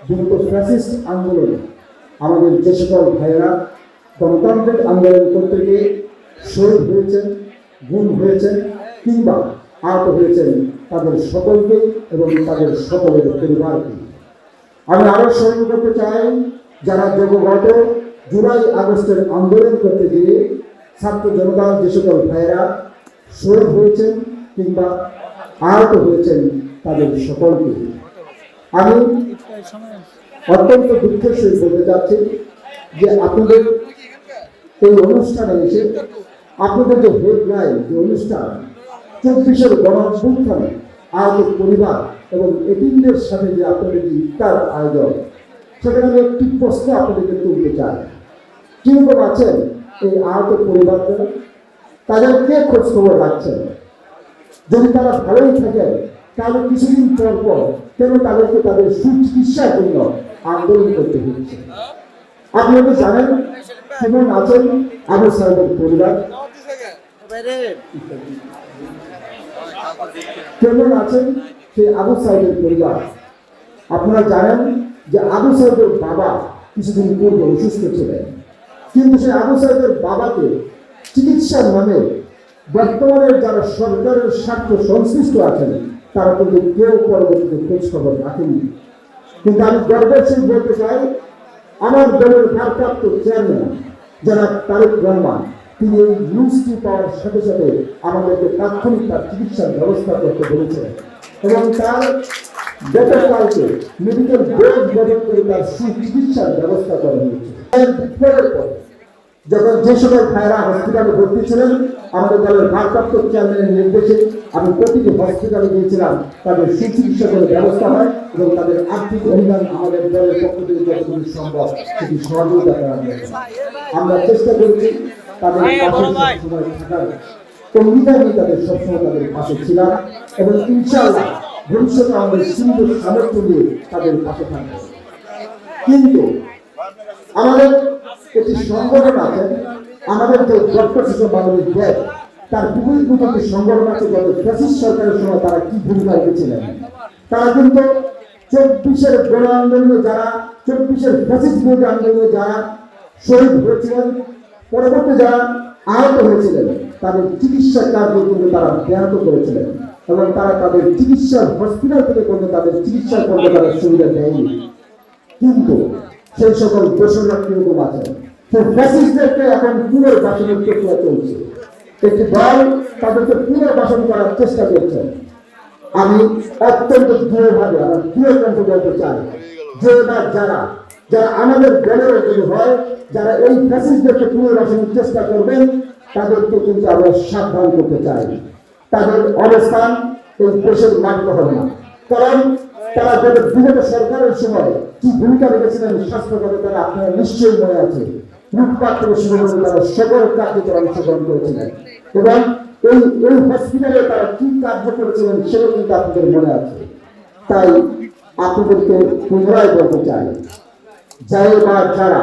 বিগত ফ্যাসিস্ট আন্দোলন আমাদের যে সকল ভাইয়েরা গণতান্ত্রিক আন্দোলন করতে গিয়ে শহীদ হয়েছেন, গুম হয়েছেন কিংবা আহত হয়েছেন, তাদের সকলকে এবং তাদের সকলের পরিবারকে আমি আরো স্মরণ করতে চাই, যারা যোগগত জুলাই আগস্টের আন্দোলন করতে গিয়ে ছাত্র জনতার যে সকল ভাইয়েরা শহীদ হয়েছেন কিংবা আহত হয়েছেন, তাদের সকলকে আমি অত্যন্ত দুঃখের সহিত বলতে চাচ্ছি যে আপনাদের এই অনুষ্ঠানে এসে আপনাদের যে হেডলাইন, যে অনুষ্ঠান 24-এর গণঅভ্যুত্থানে আহত পরিবার এবং এতিমদের সাথে যে আপনাদের যে ইফতার আয়োজন, সেখানে আমি একটি প্রশ্ন আপনাদেরকে তুলতে চাই। কিরকম আছেন এই আহত পরিবাররা? তাদের কে খোঁজ খবর রাখছেন? যদি তারা ভালোই থাকেন, তাহলে কিছুদিন পর পর কেন তাদেরকে তাদের সুচিকিৎসার জন্য আন্দোলন করতে হচ্ছে? আপনারা জানেন কেমন আছেন আবু সাহেবের পরিবার, কেমন আছেন সেই আবু সাহেবের পরিবার। আপনারা জানেন যে আবু সাহেবের বাবা কিছুদিন পূর্বে অসুস্থ ছিলেন, কিন্তু সেই আবু সাহেবের বাবাকে চিকিৎসার নামে বর্তমানে যারা সরকারের স্বার্থ সংশ্লিষ্ট আছেন, তারা কিন্তু কেউ পরবর্তীতে খোঁজ খবর রাখেনি। কিন্তু আমি গর্বের সহিত বলতে চাই, আমার দলের ভারপ্রাপ্ত চেয়ারম্যান যারা তারেক রহমান, তিনি এই নিউজটি পাওয়ার সাথে সাথে আমাদেরকে তাৎক্ষণিক তার চিকিৎসার ব্যবস্থা করতে বলেছিলেন এবং তার গতকালকে মেডিকেল বোর্ড গঠন করে তার সুচিকিৎসার ব্যবস্থা করা হয়েছে। যখন যে সকল ভাইরা হসপিটালে ভর্তি ছিলেন, আমাদের দলের ভারপ্রাপ্ত চেয়ারম্যানের নির্দেশে আমি প্রতিটি হসপিটালে গিয়েছিলাম, তাদের সুচিকিৎসা করে ব্যবস্থা হয় এবং তাদের আর্থিক অনুদান আমাদের দলের পক্ষ থেকে যতটুকু সম্ভব সেটি সহযোগিতা করা হয়। আমরা চেষ্টা করেছি তাদের পাশে সময় থাকার, অঙ্গীকারই তাদের সবসময় তাদের পাশে ছিলাম এবং ইনশাআল্লাহ ভবিষ্যতে আমাদের সীমিত সামর্থ্য দিয়ে তাদের পাশে থাকবে। কিন্তু আমাদের একটি সংগঠন আছে, আমাদের যে ডক্টর শিশু বাংলাদেশ ব্যাগ, তার বিপরীত একটি সংগঠন আছে, যাদের ফ্যাসিস্ট সরকারের সময় তারা কি ভূমিকা রেখেছিলেন। তারা কিন্তু 24-এর গণ আন্দোলনে যারা 24-এর ফ্যাসিস্ট বিরোধী আন্দোলনে যারা শহীদ হয়েছিলেন, পরবর্তী যারা আহত হয়েছিলেন, তাদের চিকিৎসার কার্য কিন্তু তারা ব্যাহত করেছিলেন এবং তারা তাদের চিকিৎসার হসপিটাল থেকে কিন্তু তাদের চিকিৎসা করতে তাদের সুবিধা দেয়নি। কিন্তু সেই সকল দোষরা কিরকম আছে, সেই ফ্যাসিস্টদেরকে এখন পুনর্বাসনের প্রক্রিয়া চলছে। একটি দল তাদেরকে পুনর্বাসন করার চেষ্টা করছে। আমি অত্যন্ত দৃঢ়ভাবে আমার দৃঢ় কণ্ঠে বলতে চাই যে যারা যারা আমাদের দলের যদি হয়, যারা এই ফ্যাসিস্টদেরকে পুনর্বাসনের চেষ্টা করবেন, তাদেরকে কিন্তু আমরা সাবধান করতে চাই। তাদের অবস্থান এই দেশের মান্য হবে না, কারণ তারা যাদের বিগত সরকারের সময় কি ভূমিকা রেখেছিলেন স্বাস্থ্যগত, তারা আপনারা নিশ্চয়ই মনে আছে। লুটপাট থেকে শুরু করে তারা সকল কার্যে অংশগ্রহণ করেছিলেন এবং এই এই হসপিটালে তারা কি কার্য করেছিলেন সেটা কিন্তু আপনাদের মনে আছে। তাই আপনাদেরকে পুনরায় বলতে চাই, যারা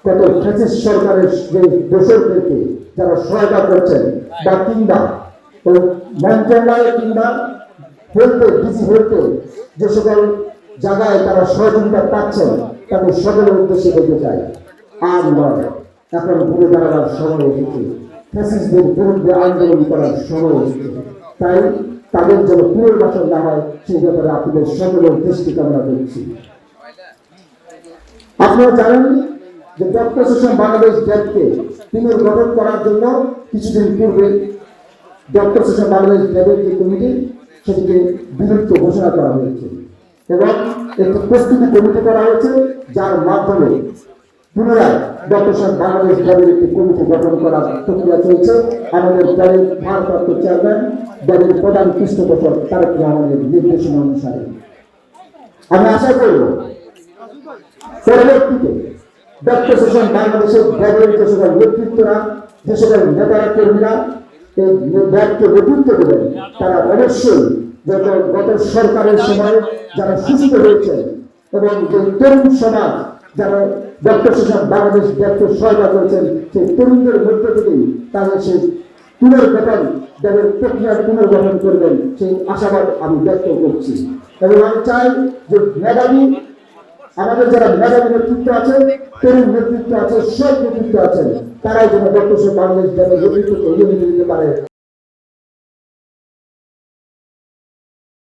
গত ফ্যাসিস্ট সরকারের যে দোষরদেরকে যারা সহায়তা করছেন বা কিংবা ওই মন্ত্রণালয় কিংবা হেলথে ডিসি হেলথে যে সকল জায়গায় তারা সহযোগিতা পাচ্ছেন, তাদের সকলের উদ্দেশ্যে বলতে চাই, আর নয়, এখন ঘুরে দাঁড়াবার সময় এসেছে, ফ্যাসিস্টদের বিরুদ্ধে আন্দোলন করার সময় এসেছে। তাই তাদের জন্য পুনর্বাসন না হয় সেই ব্যাপারে আপনাদের সকলের দৃষ্টি কামনা করছি। আপনারা জানেন যে ডক্টর শিশু বাংলাদেশ ব্যাগকে পুনর্গঠন করার জন্য কিছুদিন পূর্বে ডক্টর শিশু বাংলাদেশ ব্যাগের যে কমিটি, সেটিকে বিলুপ্ত ঘোষণা করা হয়েছে এবং একটি প্রস্তুতি কমিটি করা হয়েছে, যার মাধ্যমে পুনরায় ডক্টর শিশু বাংলাদেশ ব্যাগের একটি কমিটি গঠন করার প্রক্রিয়া চলছে। আমাদের দলের ভারপ্রাপ্ত চেয়ারম্যান দলের প্রধান পৃষ্ঠপোষক তারেক রহমানের নির্দেশনা অনুসারে আমি আশা করব পরবর্তীতে ডক্টর শিশু বাংলাদেশের ব্যাগের যে সকল নেতৃত্বরা, যে সকল নেতারা কর্মীরা এই ব্যাগকে নেতৃত্ব দেবেন, তারা অবশ্যই গত সরকারের সময় যারা সুস্থ হয়েছে এবং যে তরুণ সমাজ যারা ডক্টর শিশু বাংলাদেশ ব্যাগকে সহায়তা করেছেন, সেই তরুণদের মধ্য থেকেই তাদের সেই পুনর্গঠন যাদের প্রক্রিয়া পুনর্গঠন করবেন, সেই আশাবাদ আমি ব্যক্ত করছি। এবং আমি চাই যে মেধাবী আমাদের যারা মেধাবী নেতৃত্ব আছে, তরুণ নেতৃত্ব আছে, সব নেতৃত্ব আছেন, তারাই যেন ডক্টর বাংলাদেশ দলের নেতৃত্ব দিতে পারে।